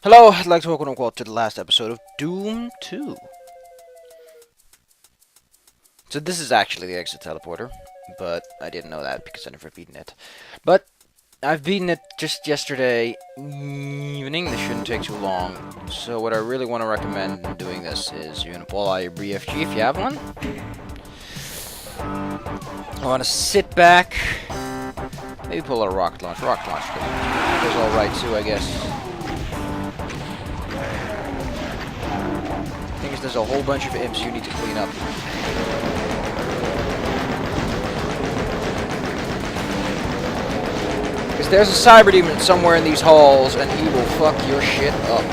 Hello, I'd like to welcome to the last episode of Doom 2. So this is actually the exit teleporter, but I didn't know that because I never beaten it. But I've beaten it just yesterday evening. This shouldn't take too long. So what I really want to recommend in doing this is you're going to pull out your BFG if you have one. I want to sit back. Maybe pull out a rocket launcher. Rocket launcher goes alright too, I guess. Thing is, there's a whole bunch of imps you need to clean up. Because there's a cyber demon somewhere in these halls, and he will fuck your shit up.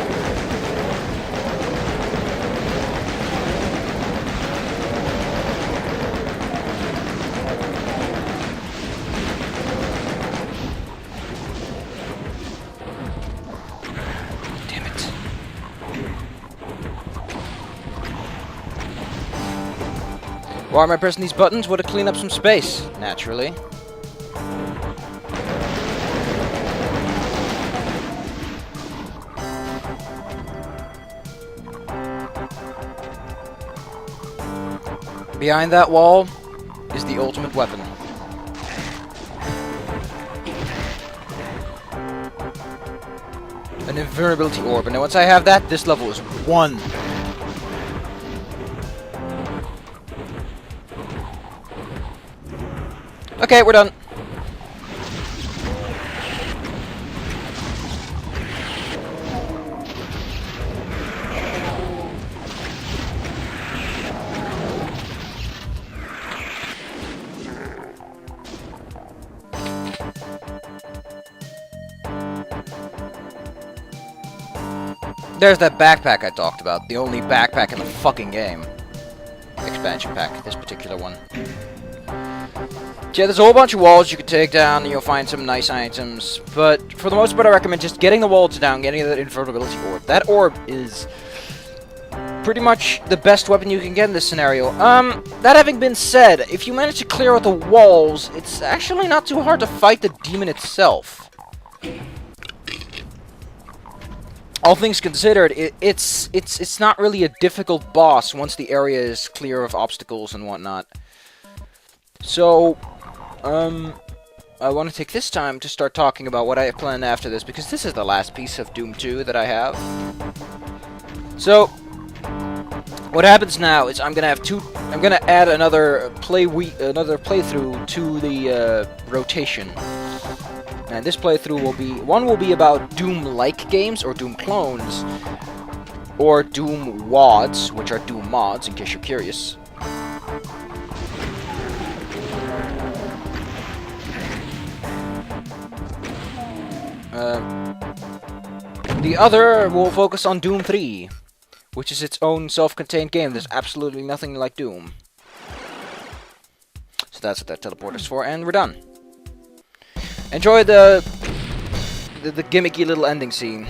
Damn it. Why am I pressing these buttons? Well, to clean up some space, naturally. Behind that wall is the ultimate weapon. An invulnerability orb. And once I have that, this level is 1. Okay, we're done. There's that backpack I talked about. The only backpack in the fucking game. Expansion pack, this particular one. Yeah, there's a whole bunch of walls you can take down, and you'll find some nice items. But for the most part, I recommend just getting the walls down, getting that invulnerability orb. That orb is pretty much the best weapon you can get in this scenario. That having been said, if you manage to clear out the walls, it's actually not too hard to fight the demon itself. All things considered, it's not really a difficult boss once the area is clear of obstacles and whatnot. So, I want to take this time to start talking about what I have planned after this, because this is the last piece of Doom 2 that I have. So, what happens now is I'm gonna add another playthrough to the rotation. And this playthrough will be about Doom-like games, or Doom clones, or Doom WODs, which are Doom mods, in case you're curious. The other will focus on Doom 3, which is its own self-contained game. There's absolutely nothing like Doom. So that's what that teleporter's for, and we're done. Enjoy the gimmicky little ending scene.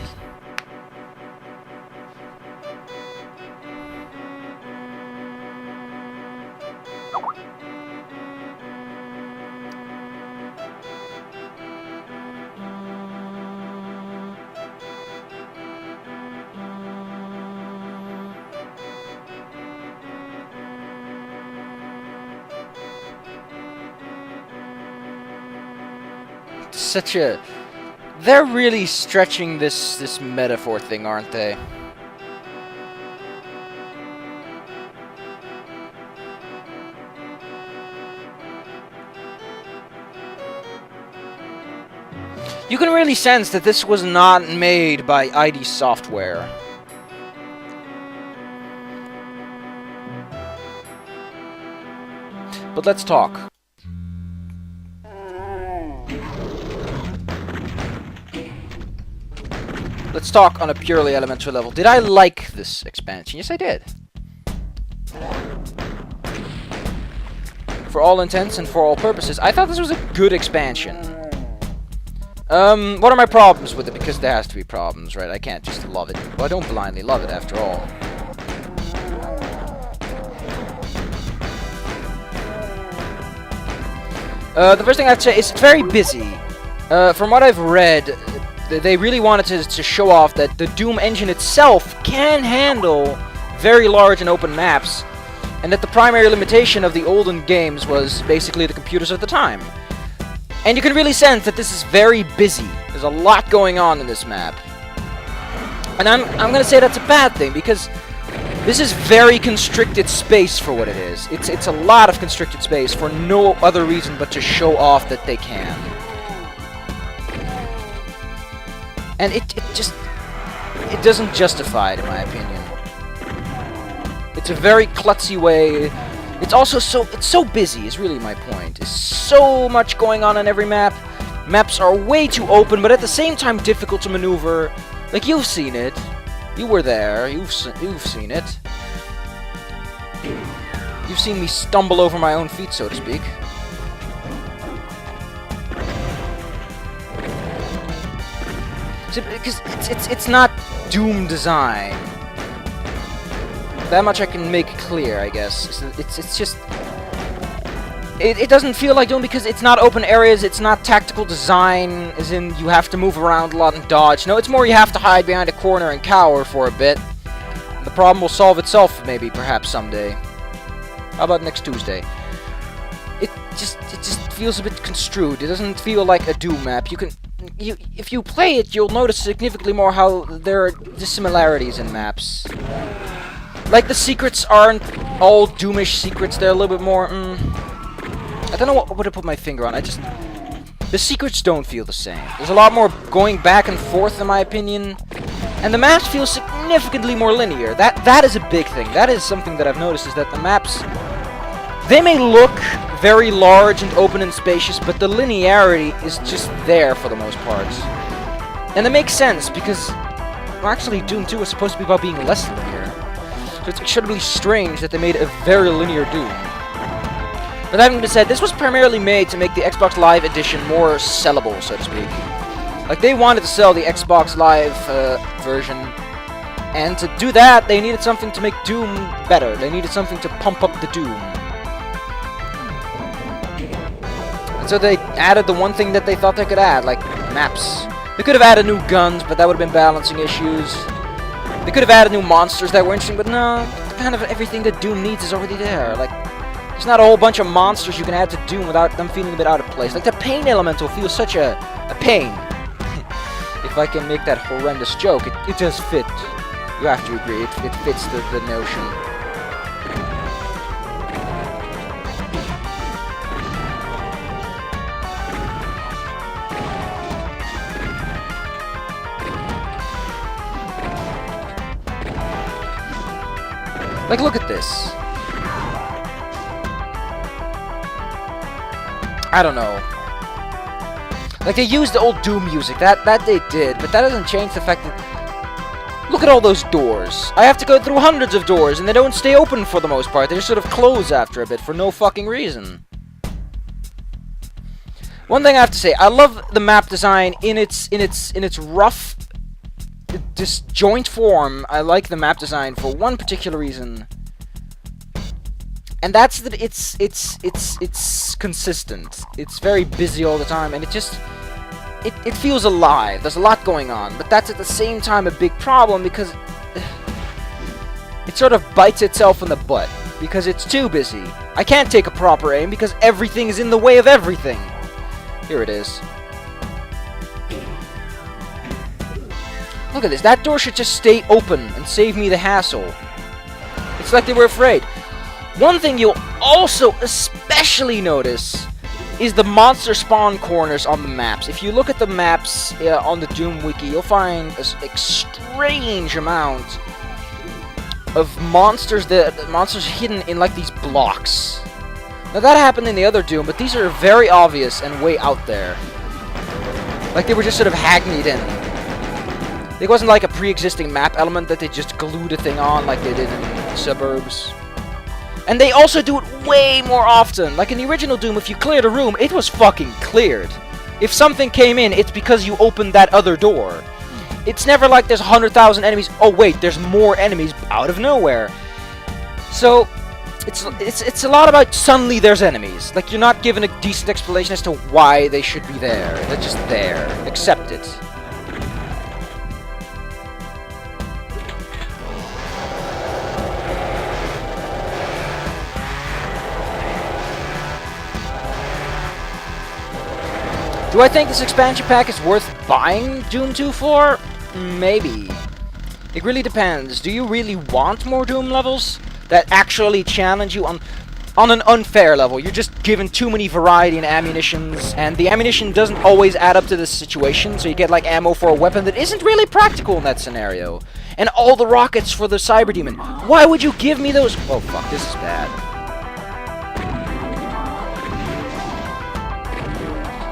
They're really stretching this metaphor thing, aren't they? You can really sense that this was not made by ID Software. But let's talk. Let's talk on a purely elementary level. Did I like this expansion? Yes, I did. For all intents and for all purposes, I thought this was a good expansion. What are my problems with it? Because there has to be problems, right? I can't just love it. Well, I don't blindly love it, after all. The first thing I'd say is it's very busy. From what I've read, They really wanted to show off that the Doom engine itself can handle very large and open maps, and that the primary limitation of the olden games was basically the computers of the time. And you can really sense that this is very busy. There's a lot going on in this map. And I'm gonna say that's a bad thing, because this is very constricted space for what it is. It's a lot of constricted space for no other reason but to show off that they can. And it doesn't justify it, in my opinion. It's a very klutzy way. It's also so busy, is really my point. There's so much going on every map. Maps are way too open, but at the same time difficult to maneuver. Like, you've seen it. You were there. You've seen it. You've seen me stumble over my own feet, so to speak. Because it's not Doom design. That much I can make clear, I guess. It's just... It doesn't feel like Doom because it's not open areas, it's not tactical design, as in you have to move around a lot and dodge. No, it's more you have to hide behind a corner and cower for a bit. The problem will solve itself, maybe, perhaps, someday. How about next Tuesday? It just feels a bit construed. It doesn't feel like a Doom map. If you play it, you'll notice significantly more how there are dissimilarities in maps. Like, the secrets aren't all Doomish secrets, they're a little bit more, I don't know what to put my finger on, the secrets don't feel the same. There's a lot more going back and forth, in my opinion, and the maps feel significantly more linear. That is a big thing. That is something that I've noticed, is that the maps, they may look very large and open and spacious, but the linearity is just there for the most part. And it makes sense, because, well, actually, Doom 2 is supposed to be about being less linear. So it's incredibly strange that they made a very linear Doom. But that having been said, this was primarily made to make the Xbox Live Edition more sellable, so to speak. Like, they wanted to sell the Xbox Live version, and to do that, they needed something to make Doom better. They needed something to pump up the Doom. And so they added the one thing that they thought they could add, like maps. They could have added new guns, but that would have been balancing issues. They could have added new monsters that were interesting, but no, kind of everything that Doom needs is already there. Like, there's not a whole bunch of monsters you can add to Doom without them feeling a bit out of place. Like, the pain elemental feels such a pain. If I can make that horrendous joke, it does fit. You have to agree, it fits the notion. Like, look at this. I don't know. Like, they used the old Doom music, that they did, but that doesn't change the fact that... Look at all those doors. I have to go through hundreds of doors, and they don't stay open for the most part. They just sort of close after a bit for no fucking reason. One thing I have to say, I love the map design in its rough, disjoint form. I like the map design for one particular reason. And that's that it's consistent. It's very busy all the time, and it feels alive. There's a lot going on, but that's at the same time a big problem because it sort of bites itself in the butt because it's too busy. I can't take a proper aim because everything is in the way of everything. Here it is. Look at this. That door should just stay open and save me the hassle. It's like they were afraid. One thing you'll also especially notice is the monster spawn corners on the maps. If you look at the maps on the Doom Wiki, you'll find a strange amount of monsters hidden in like these blocks. Now that happened in the other Doom, but these are very obvious and way out there. Like they were just sort of hackneyed in. It wasn't like a pre-existing map element that they just glued a thing on like they did in Suburbs. And they also do it way more often. Like in the original Doom, if you cleared a room, it was fucking cleared. If something came in, it's because you opened that other door. It's never like there's 100,000 enemies. Oh wait, there's more enemies out of nowhere. So it's a lot about suddenly there's enemies. Like you're not given a decent explanation as to why they should be there. They're just there. Accept it. Do I think this expansion pack is worth buying Doom 2 for? Maybe. It really depends. Do you really want more Doom levels that actually challenge you on an unfair level? You're just given too many variety and ammunitions, and the ammunition doesn't always add up to the situation, so you get like ammo for a weapon that isn't really practical in that scenario. And all the rockets for the Cyber Demon. Why would you give me those? Oh fuck, this is bad.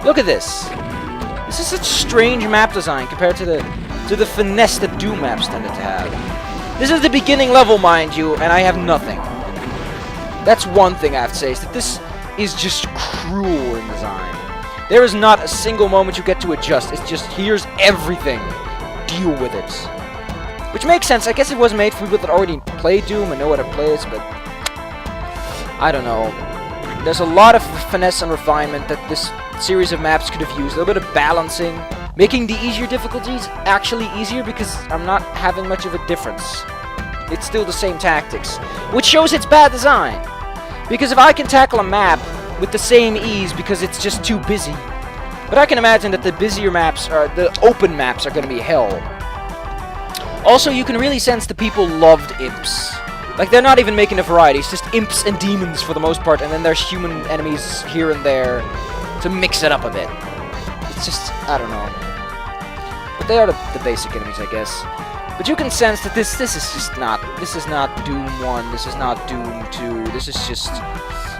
Look at this. This is such strange map design compared to the finesse that Doom maps tended to have. This is the beginning level, mind you, and I have nothing. That's one thing I have to say, is that this is just cruel in design. There is not a single moment you get to adjust. It's just, here's everything. Deal with it. Which makes sense. I guess it was made for people that already play Doom and know how to play it, but I don't know. There's a lot of finesse and refinement that this series of maps could have used. A little bit of balancing. Making the easier difficulties actually easier because I'm not having much of a difference. It's still the same tactics. Which shows it's bad design. Because if I can tackle a map with the same ease because it's just too busy. But I can imagine that the busier maps, or the open maps, are going to be hell. Also, you can really sense the people loved imps. Like, they're not even making a variety. It's just imps and demons for the most part. And then there's human enemies here and there to mix it up a bit. It's just, I don't know. But they are the basic enemies, I guess. But you can sense that this is just not, this is not Doom 1, this is not Doom 2, this is just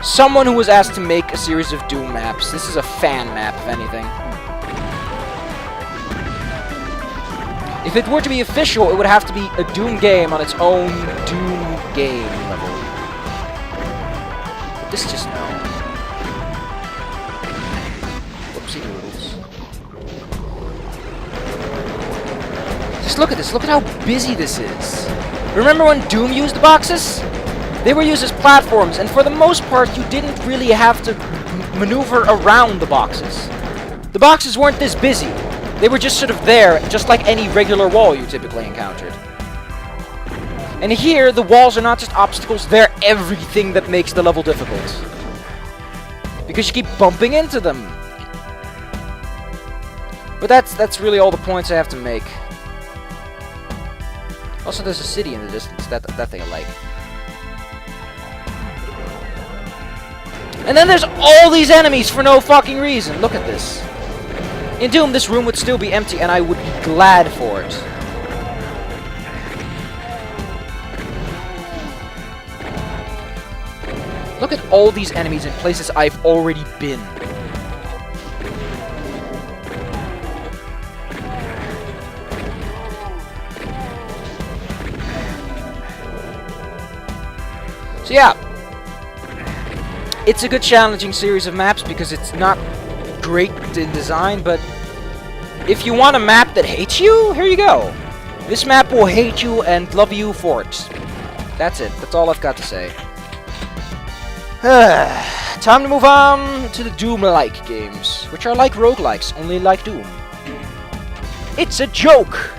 someone who was asked to make a series of Doom maps. This is a fan map, if anything. If it were to be official, it would have to be a Doom game on its own Doom game level. But this is just no. Whoopsie doodles. Just look at this. Look at how busy this is. Remember when Doom used the boxes? They were used as platforms, and for the most part, you didn't really have to maneuver around the boxes. The boxes weren't this busy. They were just sort of there, just like any regular wall you typically encountered. And here, the walls are not just obstacles, they're everything that makes the level difficult. Because you keep bumping into them. But that's really all the points I have to make. Also, there's a city in the distance. That thing I like. And then there's all these enemies for no fucking reason. Look at this. In Doom, this room would still be empty, and I would be glad for it. Look at all these enemies in places I've already been. So yeah, it's a good challenging series of maps because it's not great in design, but if you want a map that hates you, here you go. This map will hate you and love you for it. That's it. That's all I've got to say. Time to move on to the Doom-like games, which are like roguelikes, only like Doom. It's a joke!